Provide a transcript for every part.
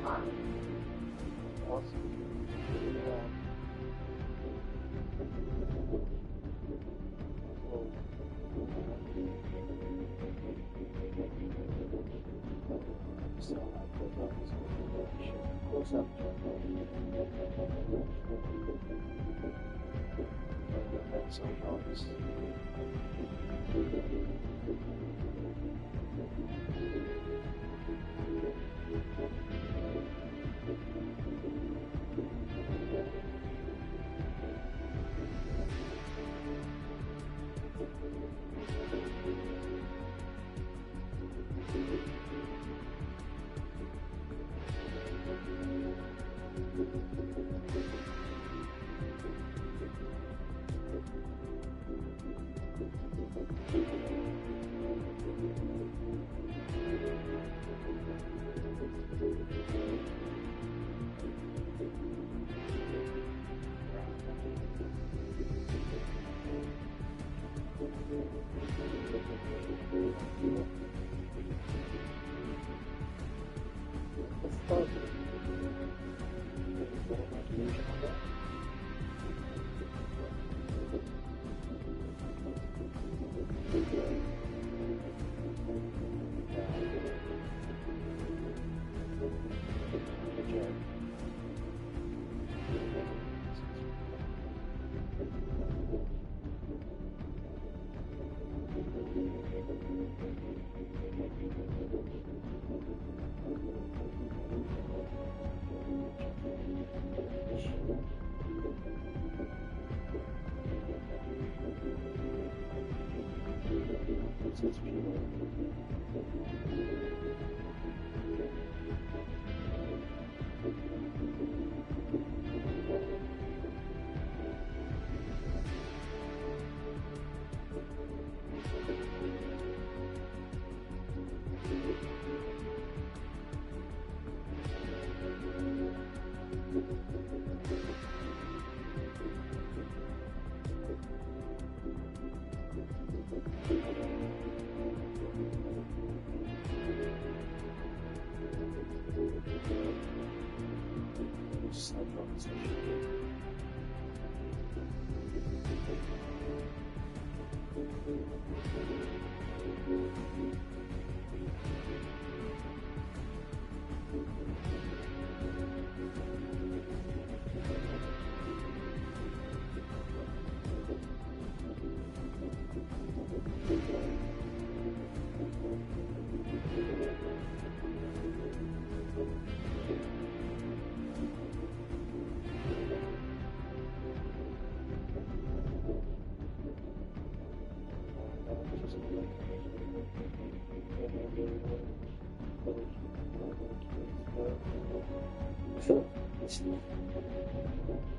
Awesome. Yeah. So I put on this close up. That's some dogs.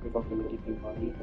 If I'm going to give you money.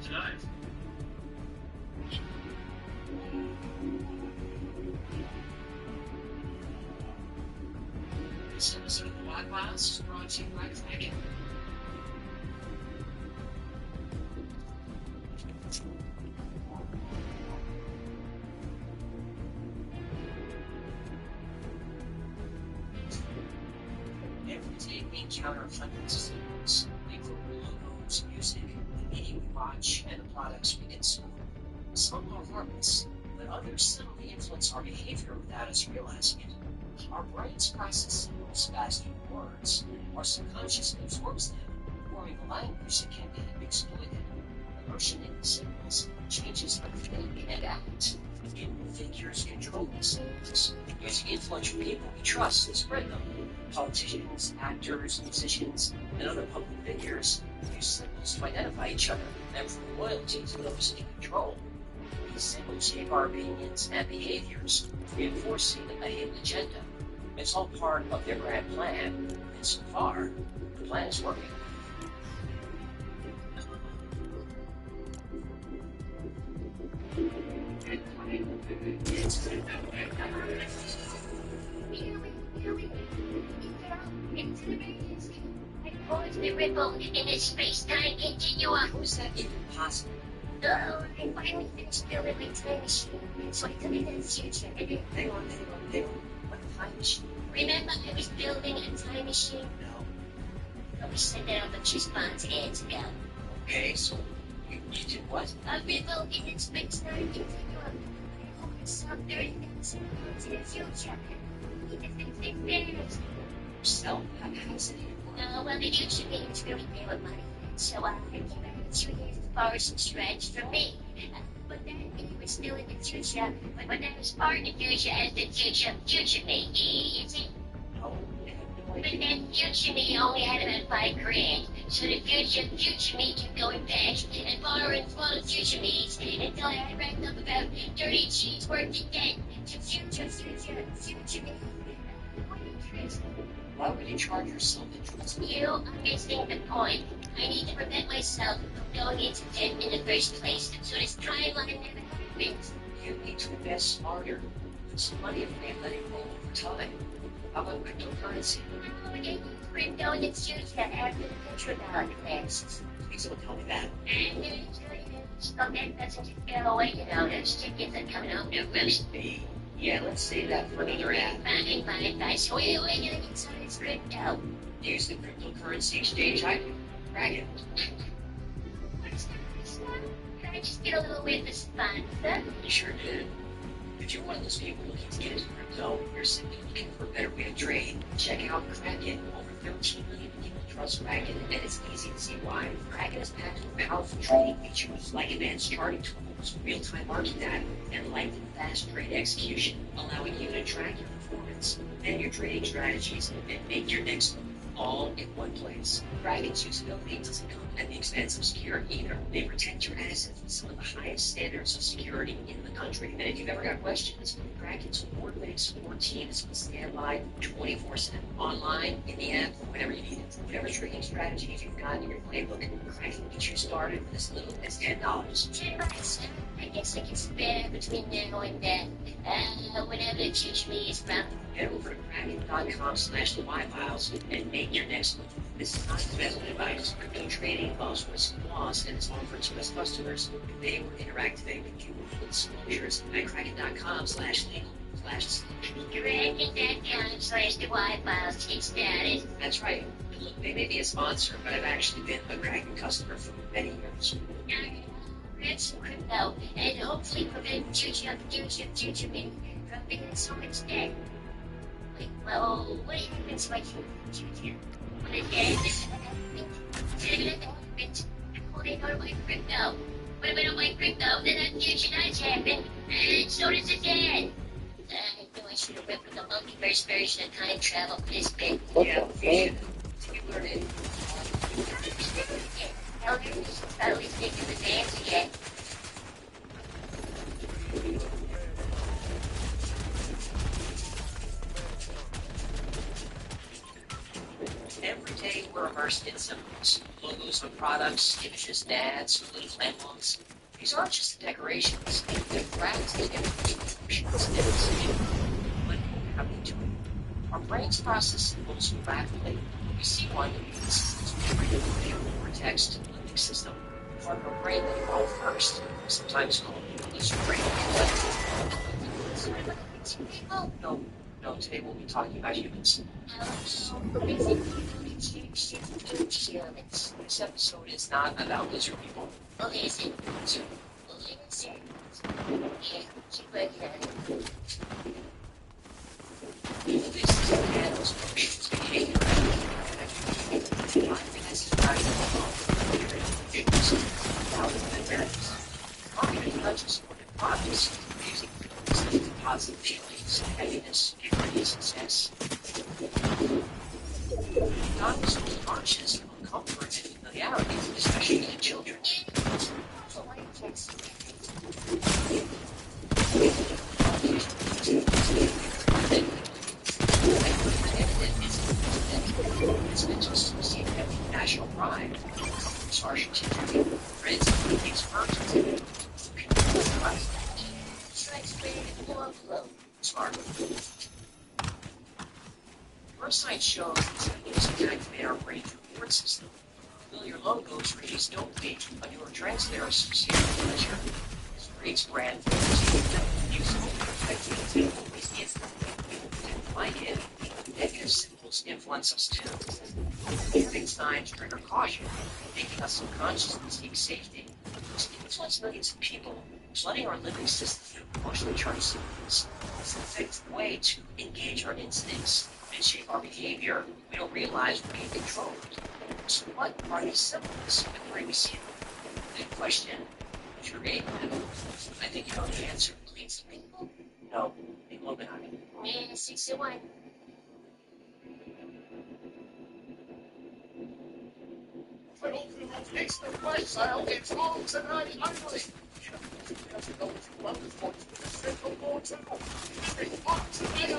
tonight. This episode of the Wild Wilds is brought to you by Kraken. Every day we encounter hundreds of symbols, they include logos, music, the media we watch, and the products we consume. Some are harmless, but others subtly influence our behavior without us realizing it. Our brains process symbols faster than words. Our subconscious absorbs them, forming a language that can be exploited. Immersion in the symbols changes how we think and act. Hidden figures control these symbols, using influential people we trust to spread them. Politicians, actors, musicians, and other public figures use symbols to identify each other and prove loyalty to those in control. These symbols shape our opinions and behaviors, reinforcing a hidden agenda. It's all part of their grand plan, and so far, the plan is working. The ripple in the space-time continuum. How is that even possible? I finally finished building my time machine, so I took it to the future. Hang on. What time machine? Remember, I was building a time machine? No. We sent it out the response hands ago. Okay, so you did what? A ripple in the space-time continuum. I opened some 30 minutes into the future. It finished. Yourself? How does it even work? Well, the future means really pay with money. So I gave it 2 years as far as stretch for me. But then it was still in the future. But when I was far in the future as the future me, you see? No, But then future me only had about $5 grand. So the future me kept going back and borrowing from the future me's until I had racked up about 30 G's worth of debt to future me. What interest? why would you charge yourself interest? You are missing the point. I need to prevent myself from going into debt in the first place, so this timeline never happens. You need to invest smarter. Put some money away and let it roll over time. How about cryptocurrency? I'm going to use crypto in the future after the petrodollar crashes. Please don't tell me that. And so that doesn't just go away, you know, those chickens are coming home to roost. Hey, yeah, let's save that for another ad. Fine. So we're going to get some of this crypto. Use the cryptocurrency exchange I do. Dragon. What's that? Can I just get a little bit of a sponsor? You sure did. If you're one of those people looking to get into crypto, you're simply looking for a better way to trade, check out Kraken. Over 13 million people trust Kraken, and it's easy to see why. Kraken is packed with powerful trading features like advanced charting tools, real-time market data, and lightning fast trade execution, allowing you to track your performance and your trading strategies and make your next move all in one place. Kraken's usability doesn't come at the expense of security either. They protect your assets with some of the highest standards of security in the country. And if you've ever got questions, Kraken's award-winning support team is on standby 24/7, online, in the app, whenever you need it. Whatever trading strategies you've got in your playbook, Kraken can get you started with as little as $10. $10. I guess I can spare between now and then. Whenever the future me is from. Head over to kraken.com/thewhyfiles and make your next move. This is not investment advice. Crypto trading involves risk and loss and is offered to U.S. customers. They will interactivate with you with disclosures at kraken.com/legal/disclosure. Kraken.com/thewhyfiles take status. That's right. And look, they may be a sponsor, but I've actually been a Kraken customer for many years. Grab some crypto and hopefully prevent future me from being in so much debt. Wait, well, what happens if I change the future? When it happens, I'm holding on to my crypto. What if I don't buy crypto? Then that future does happen, and so does the debt. I knew I should have went with the multiverse version of time travel for this bit. Yeah, you should learn it. Elders probably think of advance again. Every day we're immersed in symbols. Logos on products, images in ads, little emblems. These aren't just decorations. They're practically emotions and decision. What have we do? Our brains process symbols rapidly. When we see one, it's a or text living system. Part of our brain that evolved first, sometimes called the lizard brain. People? No, today we'll be talking about humans. So basically, we changed it into humans. This episode is not about lizard people. Okay, so, well, humans are, yeah, keep working on it. This is animals' emotions, behavior, and I think this is rational. Marketing touches on the products, using positive feelings, happiness, purity, success. Dinosaurs aren't just about comfort and familiarity, especially in children. So why text? It's been just received heavy national pride. Argentina, France, these merchants. Try to create a more flow. Smart. Your site shows that music activate our brain reward system. Familiar logos release dopamine, a neurotransmitter associated with pleasure. This creates brand loyalty. Music affects the always instantly. Like it, negative symbols influence us too. Warning signs trigger caution, making us subconsciously seek safety. This influences millions of people, flooding our living system with emotionally charged symbols. It's an effective way to engage our instincts and shape our behavior. We don't realize we're being controlled. So what are these symbols and where do we see them? Good question. Who created them? I think you know the answer. Please, people? No, the Illuminati. Yeah, 61. Excellent lifestyle, it's home tonight only. Central War 2. It's hot tonight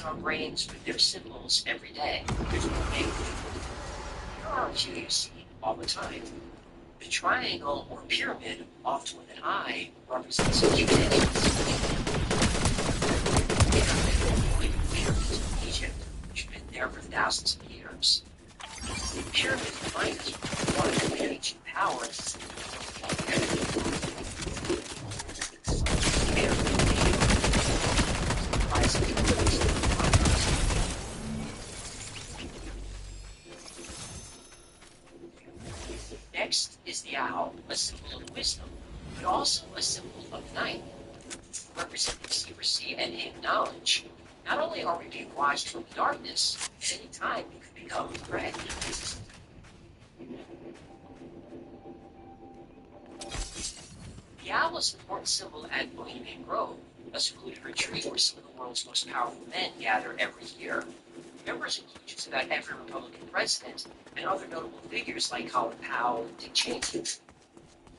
Our brains with their symbols every day. Here are a few you see all the time. The triangle or pyramid, often with an eye, represents humanity. Pyramids in Egypt, which have been there for thousands of years. The pyramids remind us of one of the ancient powers. Next is the owl, a symbol of wisdom, but also a symbol of night, representing secrecy and hidden knowledge. Not only are we being watched from the darkness, at any time we could become a threat. The owl is an important symbol at Bohemian Grove, a secluded retreat where some of the world's most powerful men gather every year. Members include just about every Republican president and other notable figures like Colin Powell and Dick Cheney.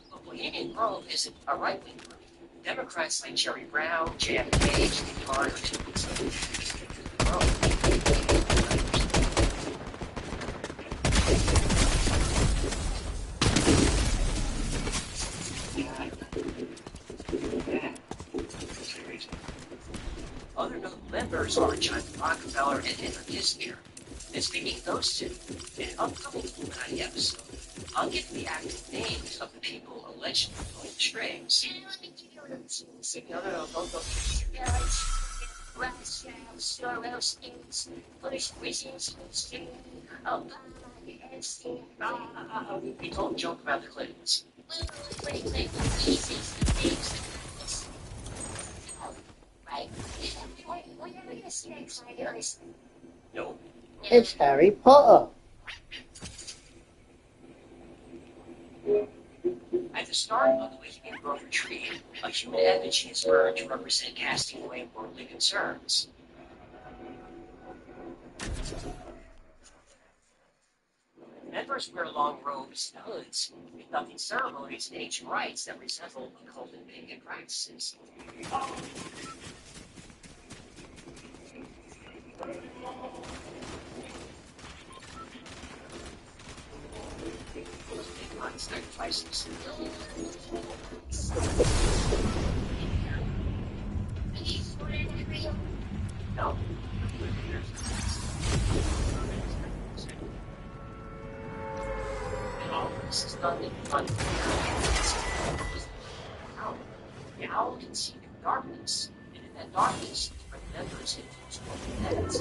But Bohemian Grove isn't a right-wing group. Democrats like Jerry Brown, JFK, Jimmy Carter, and Nixon Other notable members are John Rockefeller and Henry Kissinger. And speaking of those two, in an upcoming Illuminati episode, I'll get the active names of the people allegedly pulling the strings. No, don't. Russia, Sorosins, Bush Brzezinski, Obama, Epstein, We don't joke about the Clintons. Right. We're never gonna see that side. No. It's Harry Potter. At the start of the Bohemian Grove retreat, a human effigy is burned to represent casting away worldly concerns. Members wear long robes and hoods, conducting ceremonies and ancient rites that resemble occult and pagan practices. Sacrifices. No. And all of this is done in front of the owl. The owl can see in darkness, and in that darkness, the members influence what heads.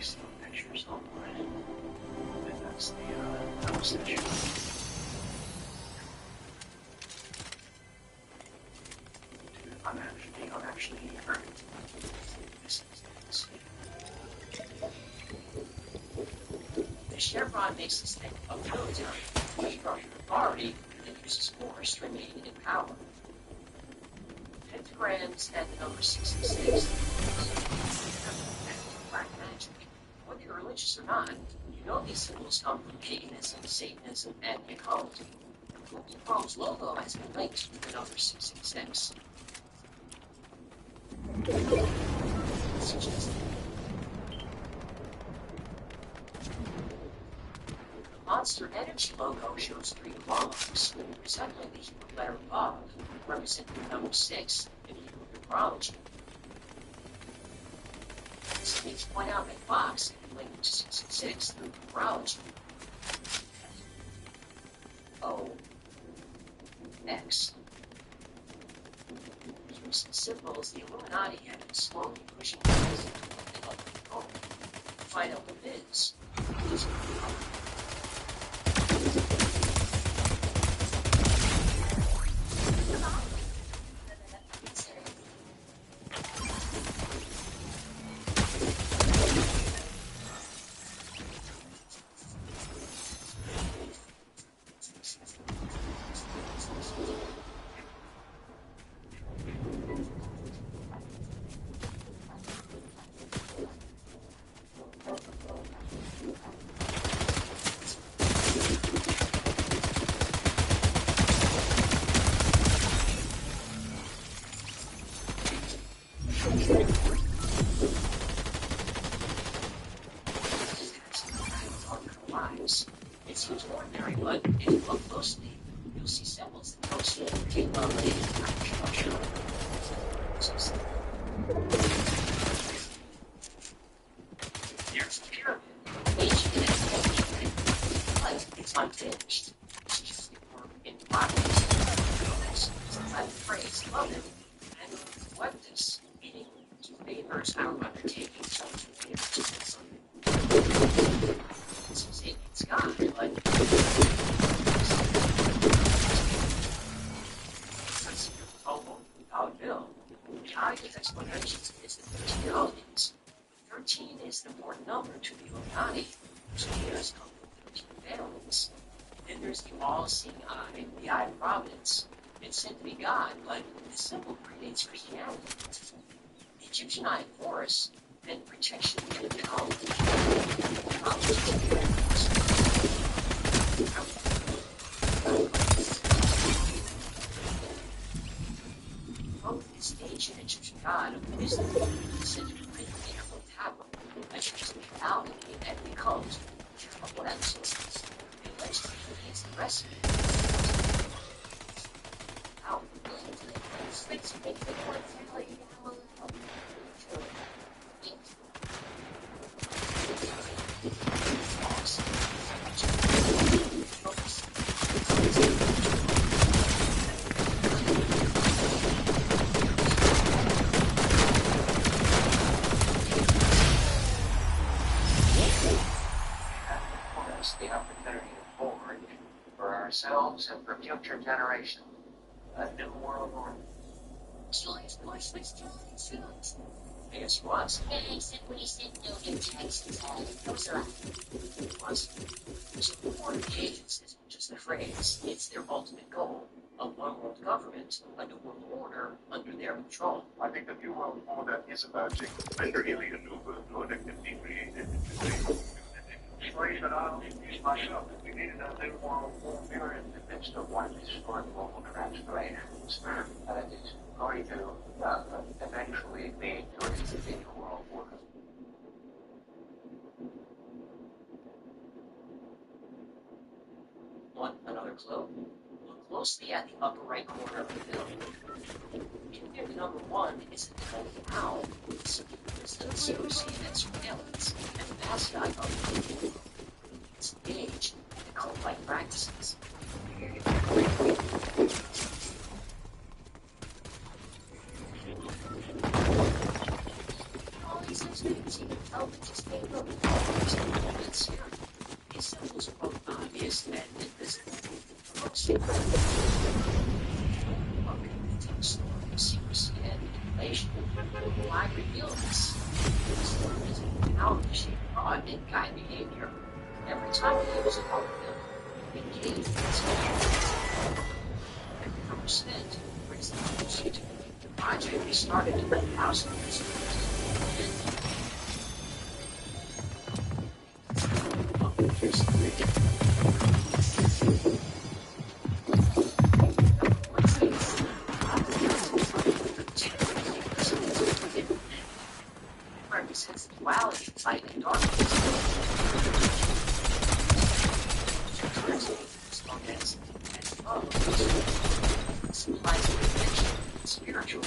Some pictures online, and that's the conversation. I'm actually hurt. The chevron makes us think of military, structured authority that uses force to remain in power. Pentagrams and the number 666. Black magic. Whether you're religious or not, you know these symbols come from paganism, Satanism, and the occult. The Grove's logo has been linked to the number 666. The Monster Energy logo shows 3 claws, resembling the Hebrew letter Vav, representing the number 6 in Hebrew numerology. Studies point out that Fox can be linked to 666 through numerology. O-X. Using symbols, the Illuminati have been slowly pushing things into what they call to find out what it is. It seems ordinary, but if you look closely, you'll see symbols that most came up in construction. There's the pyramid, ancient and ancient, but it's unfinished. It's just in progress. This is the Latin phrase above it, and fuertes, meaning to favors our undertaking, so to favors to something. It's God, but $1 bill. The obvious explanation is the 13 elements. 13 is the important number to the Illuminati, whose leaders come from 13 families. Then there's the all-seeing eye, the eye of providence. It's said to be God, but this symbol predates Christianity. The Egyptian eye of Horus meant protection and power. Both is ancient Egyptian god of wisdom, said to be written in a tablet, as you just pick out and it becomes what ancestors. The alleged is the recipe. How? Switch to make the one family down below. The opportunity to forward for ourselves and for future generations a new world order. George Bush was telling the truth. Yes, was. Yeah, except when he said no new taxes. Those are Was. So the Board of Agents isn't just a phrase, it's their ultimate goal. A one world government, a new world order under their control. I think the new world order is emerging. Under alien new world order can be created today. Inflation, I'll use myself. We needed a new world order in the midst of one historic global transformations. That is going to eventually lead to a new world order. Want another clue? Look closely at the upper right corner of the film. In there, the number 1 is a tiny owl. It's the secrecy and surveillance, and the mascot of the it's engaged in cult-like practices. All these things you can tell that just came from the it's here. These symbols are both obvious and invisible. Most story of secrecy and manipulation. Why reveal this? The story is an outreaching fraud and guide behavior. Every time we use a home bill, engage in this every number spent brings the closer to the project we started 1,000 years ago. Represents duality, light and darkness. Symbolizing dimension, spiritual.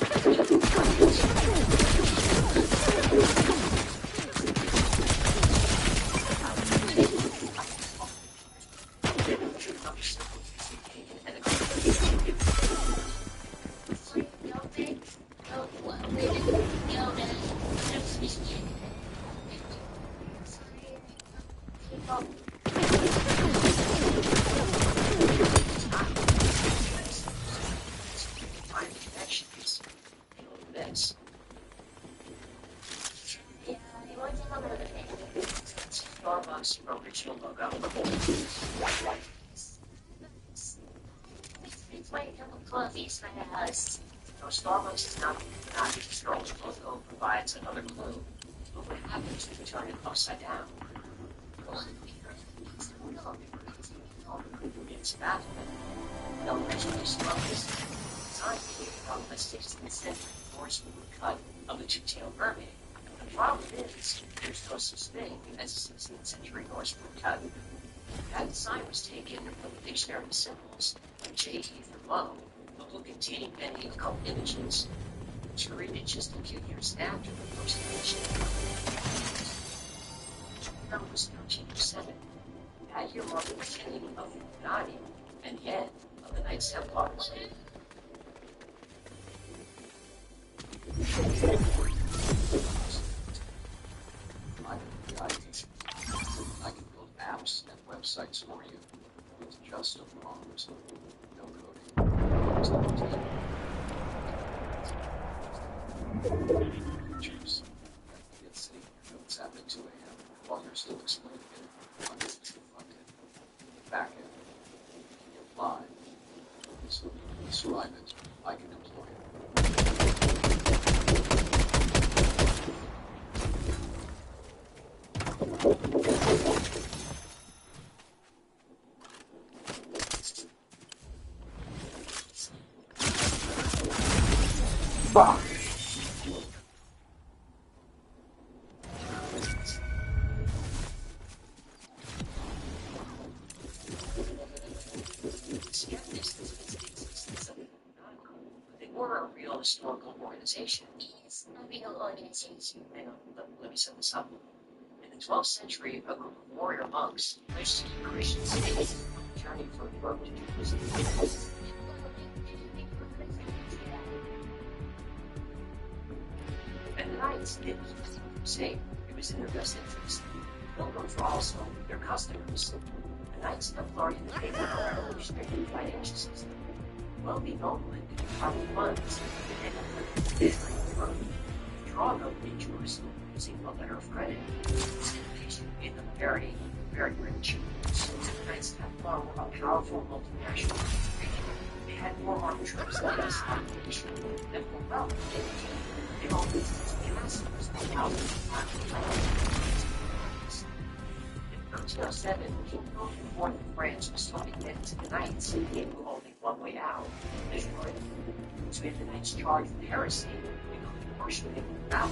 Starbucks original logo. It's like a couple coffees for the house. No, Starbucks is not the Starbucks logo provides another clue. But what happens if you turn it upside down? It's baffling. The original Starbucks designed from a 16th century Norse cut of a two-tailed mermaid. The problem is, there's no such thing as a 16th century Norse cut. That sign was taken from the dictionary of symbols, like J for love, a book containing many occult images, which created just a few years after the first edition. The number was 1307. That year marked the beginning of the Illuminati and the end of the Knights Templars. I can build apps and websites for you with just a prompt. No coding. Just a Chiefs. Get sitting in your notes app at 2 a.m. while you're still explaining it on the front end, back end, you apply. So you can describe it, I can deploy it. Fuck. They were a real historical organization. Yes, a real organization. Hang on, let me set this up. In the 12th century, a group of warrior monks wished to keep Christian faith journey from Europe to Jerusalem. And the Knights did keep the crusade. It was in their best interest. Pilgrims were also their customers. The Knights Templar indicated a revolutionary financial system. Wealthy noblemen could deposit funds and draw them in Jerusalem using a letter of credit. This indication made them very, very rich. The Knights Templar were a powerful multinational corporation. They had more armed troops than the Islamic nation, and were well educated. They owned castles and houses. In 1307, King Philip IV of France was told to get to the Knights and gave them only one way out, Israel. So if the Knights charged with heresy, including worshiping without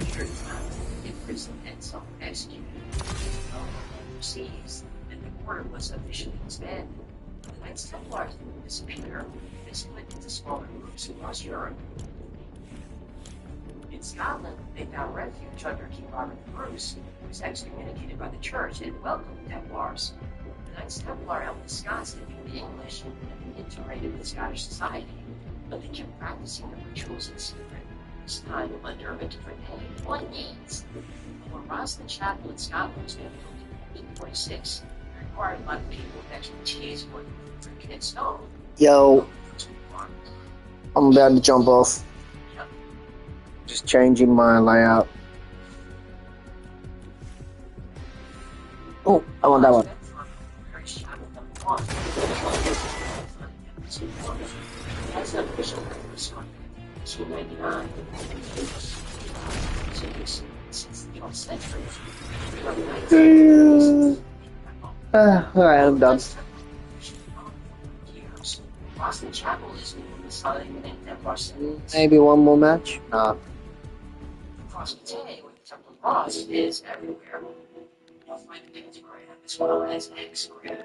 Peter imprisoned and some executed. Overseas, and the order was officially disbanded. The Knights Templars didn't disappear. They split into smaller groups across Europe. In Scotland, they found refuge under King Robert the Bruce, who was excommunicated by the church and welcomed the Templars. The Knights Templar helped the Scots to speak English and be integrated with Scottish society, but they kept practicing their rituals in secret, this time under a different name. What names? When Rosslyn Chapel in Scotland was built in 1846, it required a lot of people with expertise working with brick and stone. Yo, I'm about to jump off. Just changing my layout. Oh, I want that one. Alright, I'm done. Boston Chapel is the sign and Templar symbols. Maybe one more match? Nah. The cross today, with the Templar cross, is everywhere. You'll find a pentagram as well as hexagram.